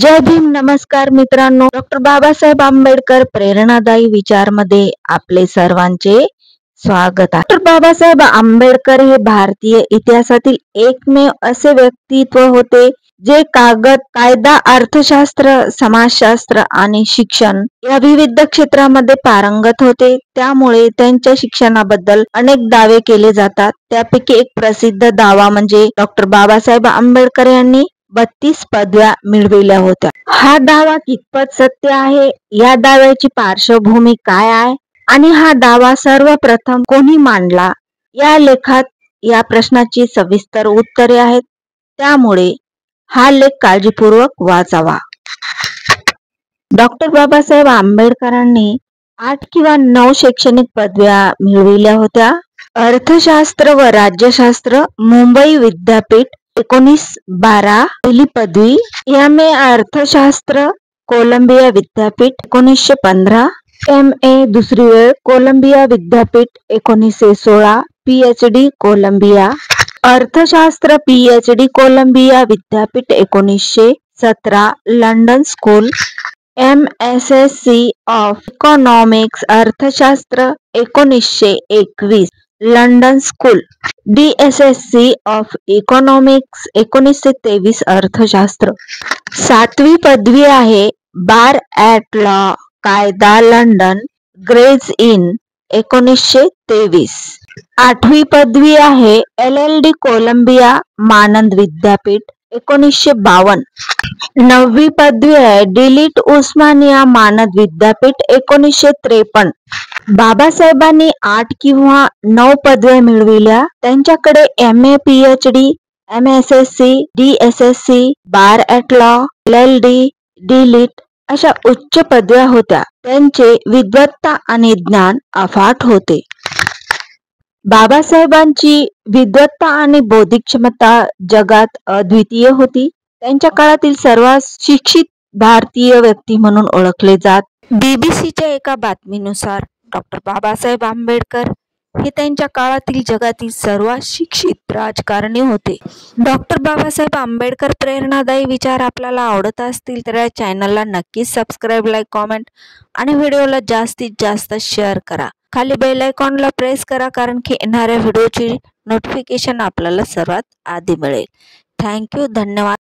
जय भीम. नमस्कार मित्रांनो, डॉक्टर बाबासाहेब आंबेडकर प्रेरणादायी विचारमध्ये आपले सर्वांचे स्वागत आहे. डॉक्टर बाबासाहेब आंबेडकर हे भारतीय इतिहासातील एकमेव असे व्यक्तित्व होते जे कायदा, अर्थशास्त्र, समाजशास्त्र आणि शिक्षण या विविध क्षेत्रामध्ये पारंगत होते. त्यामुळे त्यांच्या शिक्षणाबद्दल अनेक दावे केले जातात. त्यापैकी एक प्रसिद्ध दावा म्हणजे डॉक्टर बाबासाहेब आंबेडकर यांनी 32 पदव्या मिळविल्या होत्या. हा दावा कितपत सत्य आहे, या दाव्याची पार्श्वभूमी काय आहे आणि हा दावा सर्वप्रथम कोणी मांडला, या लेखात या प्रश्नाची सविस्तर उत्तरे आहेत. त्यामुळे हा लेख काळजीपूर्वक वाचावा. डॉक्टर बाबासाहेब आंबेडकरांनी 8 किंवा 9 शैक्षणिक पदव्या मिळविल्या होत्या. अर्थशास्त्र व राज्यशास्त्र मुंबई विद्यापीठ 1912 पहिली पदवी, MA अर्थशास्त्र कोलंबिया विद्यापीठ 1915, MA दुसरी वेळ कोलंबिया विद्यापीठ 1916, PhD कोलंबिया अर्थशास्त्र PhD कोलंबिया विद्यापीठ 1917, London school, MSc of economics अर्थशास्त्र 1921, London school, DSSC of economics 1923 अर्थशास्त्र. 7वी पदवी आहे बार ॲट लॉ कायदा लंडन ग्रेज इन 1923. 8वी पदवी आहे LLD कोलंबिया मानंद विद्यापीठ 1952. 9वी पदवी आहे डिलीट उस्मानिया मानद विद्यापीठ 1953. बाबासाहेबांनी 8 किंवा 9 पदव्या मिळविल्या. त्यांच्याकडे MA PhD, MSSC, DSSC, bar at law, LLD, delete अशा उच्च पदव्या होत्या. त्यांचे विद्वत्ता आणि ज्ञान अफाट होते. बाबासाहेबांची विद्वत्ता आणि बौद्धिक क्षमता जगात अद्वितीय होती. त्यांच्या काळातील सर्वात शिक्षित भारतीय व्यक्ती म्हणून ओळखले जात. BBCच्या एका बातमीनुसार डॉक्टर बाबासाहेब आंबेडकर हे त्यांच्या काळातील जगातील सर्वात शिक्षित राजकारणी होते. डॉक्टर बाबासाहेब आंबेडकर प्रेरणादायी विचार आपल्याला आवडत असतील तर या चॅनलला नक्कीच सबस्क्राईब, लाईक, कॉमेंट आणि व्हिडिओला जास्तीत जास्त शेअर करा. खाली बेल आयकॉनला प्रेस करा, कारण की येणाऱ्या व्हिडिओची नोटिफिकेशन आपल्याला सर्वात आधी मिळेल. थँक्यू. धन्यवाद.